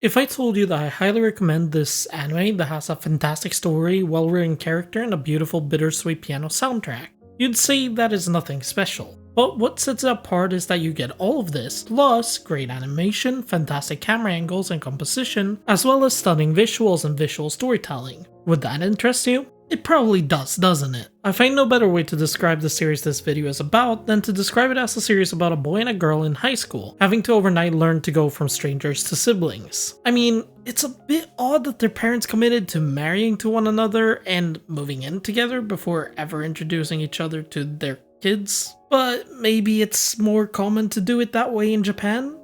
If I told you that I highly recommend this anime that has a fantastic story, well-written character, and a beautiful bittersweet piano soundtrack, you'd say that is nothing special. But what sets it apart is that you get all of this, plus great animation, fantastic camera angles and composition, as well as stunning visuals and visual storytelling. Would that interest you? It probably does, doesn't it? I find no better way to describe the series this video is about than to describe it as a series about a boy and a girl in high school, having to overnight learn to go from strangers to siblings. I mean, it's a bit odd that their parents committed to marrying to one another and moving in together before ever introducing each other to their kids, but maybe it's more common to do it that way in Japan?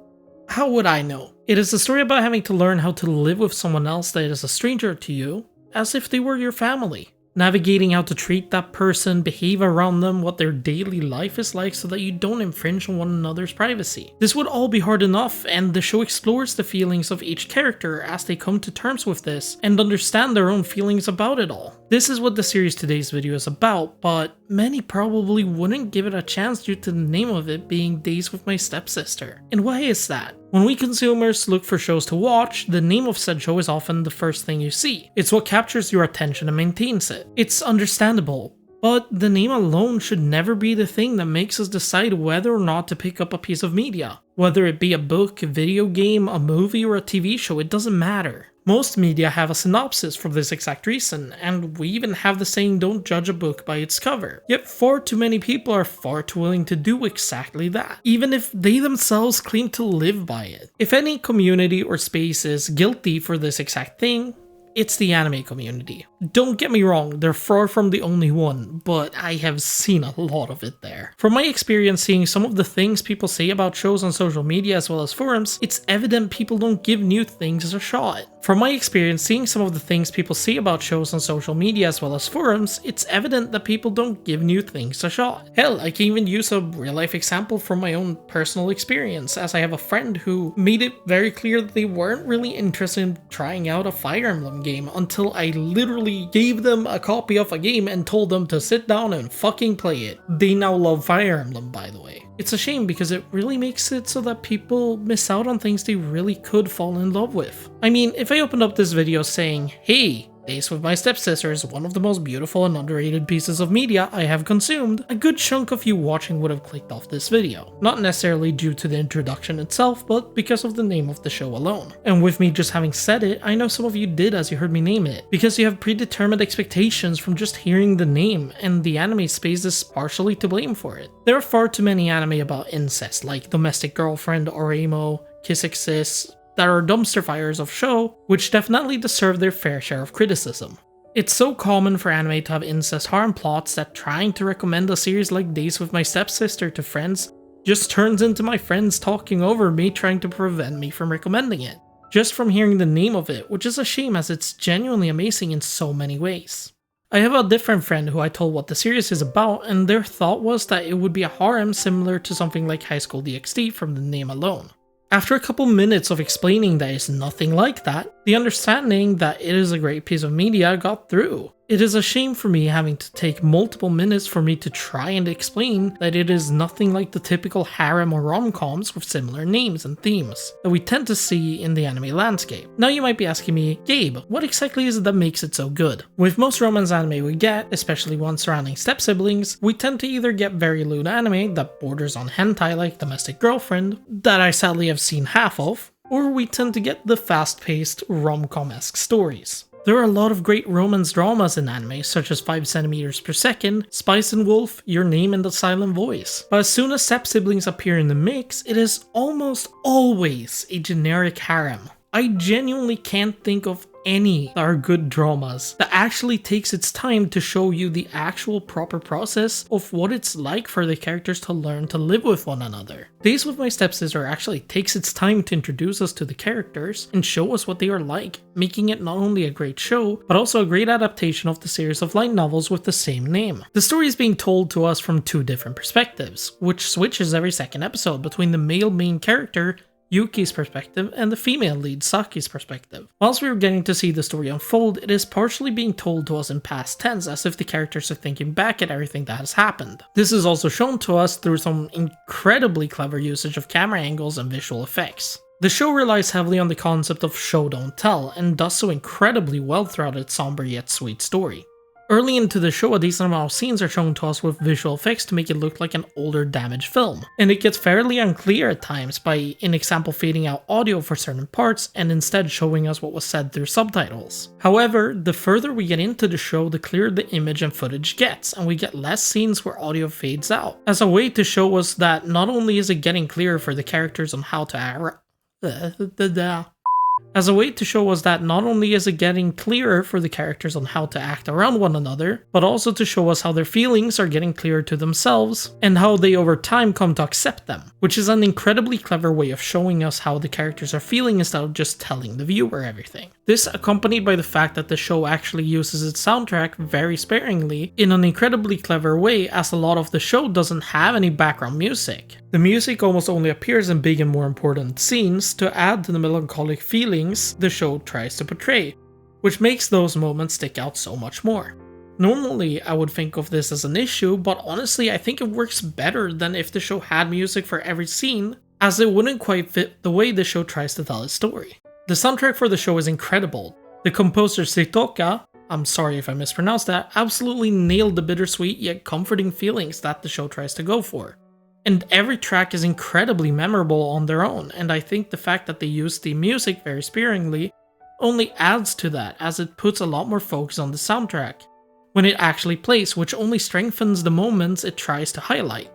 How would I know? It is a story about having to learn how to live with someone else that is a stranger to you, as if they were your family. Navigating how to treat that person, behave around them, what their daily life is like so that you don't infringe on one another's privacy. This would all be hard enough, and the show explores the feelings of each character as they come to terms with this and understand their own feelings about it all. This is what the series today's video is about, but many probably wouldn't give it a chance due to the name of it being Days with My Stepsister. And why is that? When we consumers look for shows to watch, the name of said show is often the first thing you see. It's what captures your attention and maintains it. It's understandable, but the name alone should never be the thing that makes us decide whether or not to pick up a piece of media. Whether it be a book, a video game, a movie, or a TV show, it doesn't matter. Most media have a synopsis for this exact reason, and we even have the saying don't judge a book by its cover. Yet far too many people are far too willing to do exactly that, even if they themselves claim to live by it. If any community or space is guilty for this exact thing, it's the anime community. Don't get me wrong, they're far from the only one, but I have seen a lot of it there. From my experience seeing some of the things people say about shows on social media as well as forums, it's evident people don't give new things a shot. From my experience seeing some of the things people say about shows on social media as well as forums, it's evident that people don't give new things a shot. Hell, I can even use a real life example from my own personal experience, as I have a friend who made it very clear that they weren't really interested in trying out a Fire Emblem game until I literally gave them a copy of a game and told them to sit down and fucking play it. They now love Fire Emblem, by the way. It's a shame because it really makes it so that people miss out on things they really could fall in love with. I mean, if I opened up this video saying, hey, Days with My Stepsister is one of the most beautiful and underrated pieces of media I have consumed, a good chunk of you watching would have clicked off this video. Not necessarily due to the introduction itself, but because of the name of the show alone. And with me just having said it, I know some of you did as you heard me name it, because you have predetermined expectations from just hearing the name, and the anime space is partially to blame for it. There are far too many anime about incest, like Domestic Girlfriend, Oreimo, Kiss Exist, that are dumpster fires of show, which definitely deserve their fair share of criticism. It's so common for anime to have incest harm plots that trying to recommend a series like Days with My Stepsister to friends just turns into my friends talking over me trying to prevent me from recommending it, just from hearing the name of it, which is a shame as it's genuinely amazing in so many ways. I have a different friend who I told what the series is about, and their thought was that it would be a harem similar to something like High School DxD from the name alone. After a couple minutes of explaining that it's nothing like that, the understanding that it is a great piece of media got through. It is a shame for me having to take multiple minutes for me to try and explain that it is nothing like the typical harem or rom-coms with similar names and themes that we tend to see in the anime landscape. Now you might be asking me, Gabe, what exactly is it that makes it so good? With most romance anime we get, especially ones surrounding step-siblings, we tend to either get very lewd anime that borders on hentai like Domestic Girlfriend, that I sadly have seen half of, or we tend to get the fast-paced rom-com-esque stories. There are a lot of great romance dramas in anime, such as 5 centimeters per second, Spice and Wolf, Your Name and the Silent Voice. But as soon as step-siblings appear in the mix, it is almost always a generic harem. I genuinely can't think of any that are good dramas that actually takes its time to show you the actual proper process of what it's like for the characters to learn to live with one another. Days with My Stepsister actually takes its time to introduce us to the characters and show us what they are like, making it not only a great show, but also a great adaptation of the series of light novels with the same name. The story is being told to us from two different perspectives, which switches every second episode between the male main character Yuki's perspective and the female lead Saki's perspective. Whilst we are getting to see the story unfold, it is partially being told to us in past tense as if the characters are thinking back at everything that has happened. This is also shown to us through some incredibly clever usage of camera angles and visual effects. The show relies heavily on the concept of show don't tell, and does so incredibly well throughout its somber yet sweet story. Early into the show, a decent amount of scenes are shown to us with visual effects to make it look like an older damaged film, and it gets fairly unclear at times by, in example, fading out audio for certain parts and instead showing us what was said through subtitles. However, the further we get into the show, the clearer the image and footage gets, and we get less scenes where audio fades out, as a way to show us that not only is it getting clearer for the characters on how to As a way to show us that not only is it getting clearer for the characters on how to act around one another, but also to show us how their feelings are getting clearer to themselves, and how they over time come to accept them, which is an incredibly clever way of showing us how the characters are feeling instead of just telling the viewer everything. This accompanied by the fact that the show actually uses its soundtrack very sparingly in an incredibly clever way, as a lot of the show doesn't have any background music. The music almost only appears in big and more important scenes to add to the melancholic feelings the show tries to portray, which makes those moments stick out so much more. Normally, I would think of this as an issue, but honestly I think it works better than if the show had music for every scene, as it wouldn't quite fit the way the show tries to tell its story. The soundtrack for the show is incredible. The composer Setoka, I'm sorry if I mispronounced that, absolutely nailed the bittersweet yet comforting feelings that the show tries to go for. And every track is incredibly memorable on their own, and I think the fact that they use the music very sparingly only adds to that, as it puts a lot more focus on the soundtrack when it actually plays, which only strengthens the moments it tries to highlight.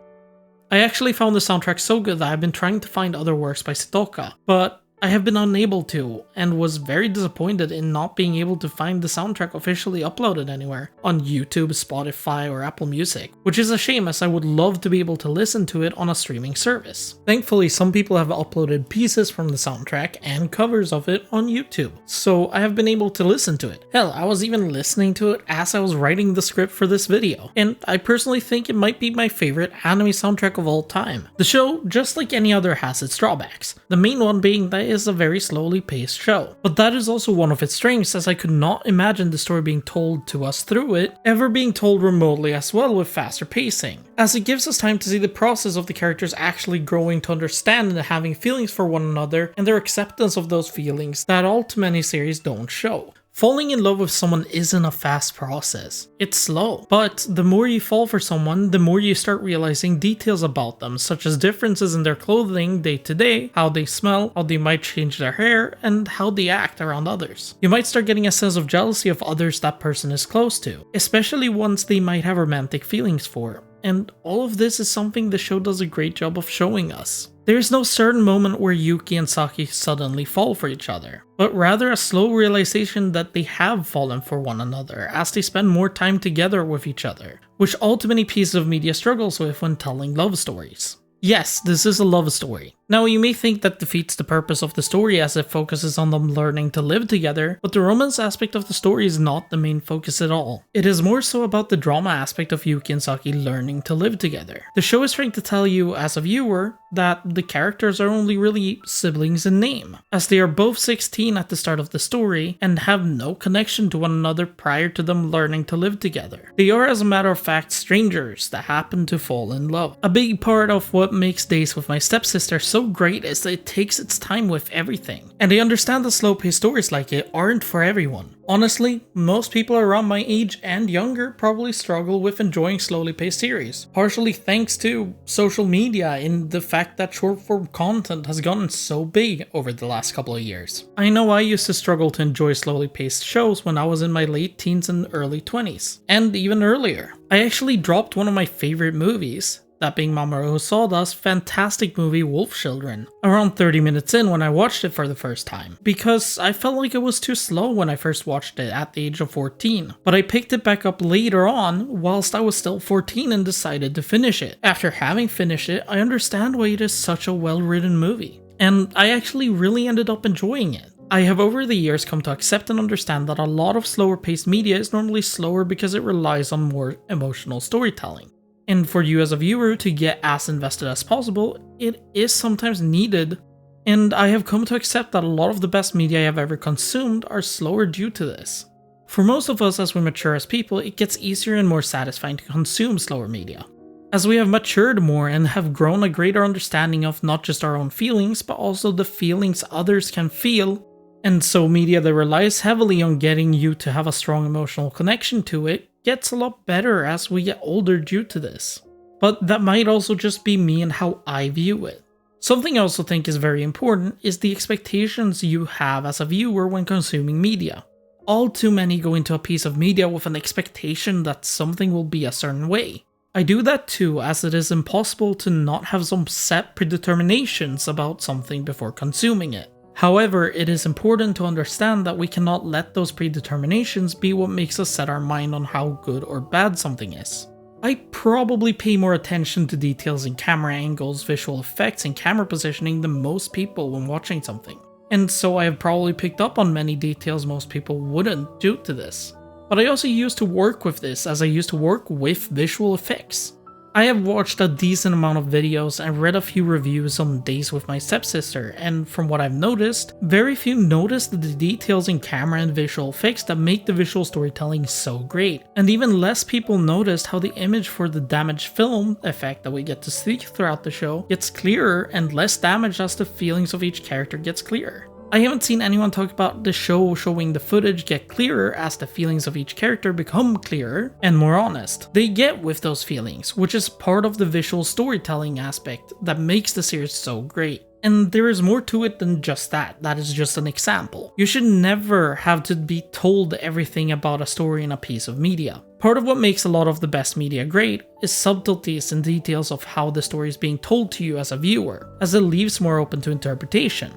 I actually found the soundtrack so good that I've been trying to find other works by Setoka, but I have been unable to, and was very disappointed in not being able to find the soundtrack officially uploaded anywhere on YouTube, Spotify, or Apple Music, which is a shame as I would love to be able to listen to it on a streaming service. Thankfully, some people have uploaded pieces from the soundtrack and covers of it on YouTube, so I have been able to listen to it. Hell, I was even listening to it as I was writing the script for this video, and I personally think it might be my favorite anime soundtrack of all time. The show, just like any other, has its drawbacks, the main one being that is a very slowly paced show. But that is also one of its strengths, as I could not imagine the story being told to us through it ever being told remotely as well with faster pacing, as it gives us time to see the process of the characters actually growing to understand and having feelings for one another, and their acceptance of those feelings that all too many series don't show. Falling in love with someone isn't a fast process. It's slow. But the more you fall for someone, the more you start realizing details about them, such as differences in their clothing day to day, how they smell, how they might change their hair, and how they act around others. You might start getting a sense of jealousy of others that person is close to, especially ones they might have romantic feelings for. And all of this is something the show does a great job of showing us. There is no certain moment where Yuki and Saki suddenly fall for each other, but rather a slow realization that they have fallen for one another as they spend more time together with each other, which all too many pieces of media struggles with when telling love stories. Yes, this is a love story. Now, you may think that defeats the purpose of the story as it focuses on them learning to live together, but the romance aspect of the story is not the main focus at all. It is more so about the drama aspect of Yuki and Saki learning to live together. The show is trying to tell you, as a viewer, that the characters are only really siblings in name, as they are both 16 at the start of the story and have no connection to one another prior to them learning to live together. They are, as a matter of fact, strangers that happen to fall in love. A big part of what makes Days with My Stepsister so great is that it takes its time with everything, and I understand that slow-paced stories like it aren't for everyone. Honestly, most people around my age and younger probably struggle with enjoying slowly paced series, partially thanks to social media and the fact that short-form content has gotten so big over the last couple of years. I know I used to struggle to enjoy slowly paced shows when I was in my late teens and early 20s, and even earlier. I actually dropped one of my favorite movies, that being Mamoru Hosoda's fantastic movie Wolf Children, around 30 minutes in when I watched it for the first time, because I felt like it was too slow when I first watched it at the age of 14, but I picked it back up later on whilst I was still 14 and decided to finish it. After having finished it, I understand why it is such a well-written movie, and I actually really ended up enjoying it. I have over the years come to accept and understand that a lot of slower paced media is normally slower because it relies on more emotional storytelling. And for you as a viewer to get as invested as possible, it is sometimes needed, and I have come to accept that a lot of the best media I have ever consumed are slower due to this. For most of us as we mature as people, it gets easier and more satisfying to consume slower media. as we have matured more and have grown a greater understanding of not just our own feelings, but also the feelings others can feel. And so media that relies heavily on getting you to have a strong emotional connection to it gets a lot better as we get older due to this. But that might also just be me and how I view it. Something I also think is very important is the expectations you have as a viewer when consuming media. All too many go into a piece of media with an expectation that something will be a certain way. I do that too, as it is impossible to not have some set predeterminations about something before consuming it. However, it is important to understand that we cannot let those predeterminations be what makes us set our mind on how good or bad something is. I probably pay more attention to details in camera angles, visual effects, and camera positioning than most people when watching something. And so I have probably picked up on many details most people wouldn't due to this. But I also used to work with this as I used to work with visual effects. I have watched a decent amount of videos and read a few reviews on Days with My Stepsister, and from what I've noticed, very few notice the details in camera and visual effects that make the visual storytelling so great. And even less people noticed how the image for the damaged film effect that we get to see throughout the show gets clearer and less damaged as the feelings of each character gets clearer. I haven't seen anyone talk about the show showing the footage get clearer as the feelings of each character become clearer and more honest. They get with those feelings, which is part of the visual storytelling aspect that makes the series so great. And there is more to it than just that. That is just an example. You should never have to be told everything about a story in a piece of media. Part of what makes a lot of the best media great is subtleties and details of how the story is being told to you as a viewer, as it leaves more open to interpretation.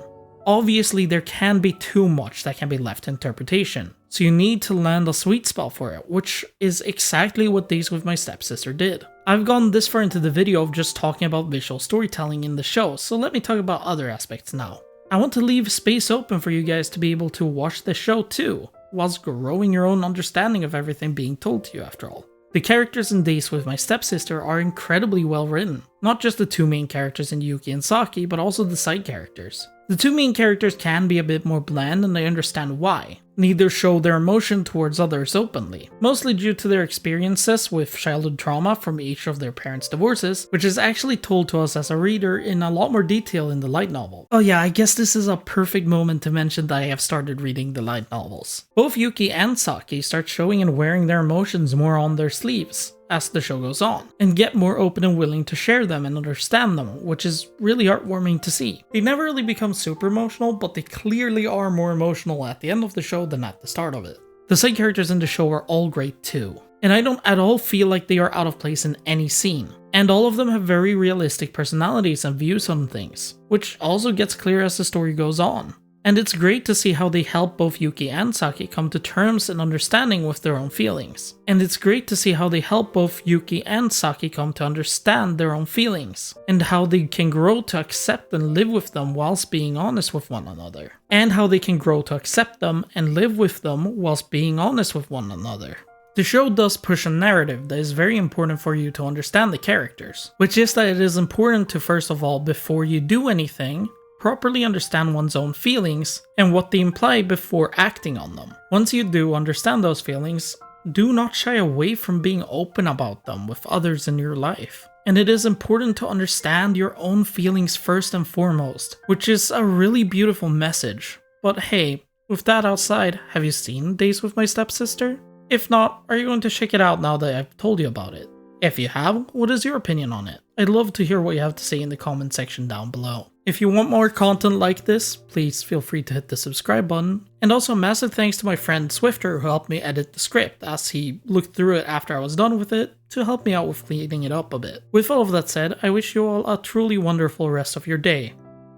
Obviously, there can be too much that can be left to interpretation, so you need to land a sweet spot for it, which is exactly what Days with My Stepsister did. I've gone this far into the video of just talking about visual storytelling in the show, so let me talk about other aspects now. I want to leave space open for you guys to be able to watch the show too, whilst growing your own understanding of everything being told to you after all. The characters in Days with My Stepsister are incredibly well written, not just the two main characters in Yuki and Saki, but also the side characters. The two main characters can be a bit more bland, and I understand why. Neither show their emotion towards others openly, mostly due to their experiences with childhood trauma from each of their parents' divorces, which is actually told to us as a reader in a lot more detail in the light novel. Oh yeah, I guess this is a perfect moment to mention that I have started reading the light novels. Both Yuki and Saki start showing and wearing their emotions more on their sleeves as the show goes on, and get more open and willing to share them and understand them, which is really heartwarming to see. They never really become super emotional, but they clearly are more emotional at the end of the show than at the start of it. The side characters in the show are all great too, and I don't at all feel like they are out of place in any scene. And all of them have very realistic personalities and views on things, which also gets clear as the story goes on. And it's great to see how they help both Yuki and Saki come to terms and understanding with their own feelings. And it's great to see how they help both Yuki and Saki come to understand their own feelings, and how they can grow to accept and live with them whilst being honest with one another. And how they can grow to accept them and live with them whilst being honest with one another. The show does push a narrative that is very important for you to understand the characters, which is that it is important to, first of all, before you do anything, properly understand one's own feelings and what they imply before acting on them. Once you do understand those feelings, do not shy away from being open about them with others in your life. And it is important to understand your own feelings first and foremost, which is a really beautiful message. But hey, with that outside, have you seen Days with My Stepsister? If not, are you going to check it out now that I've told you about it? If you have, what is your opinion on it? I'd love to hear what you have to say in the comment section down below. If you want more content like this, please feel free to hit the subscribe button. And also a massive thanks to my friend Swifter who helped me edit the script as he looked through it after I was done with it to help me out with cleaning it up a bit. With all of that said, I wish you all a truly wonderful rest of your day.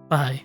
Bye.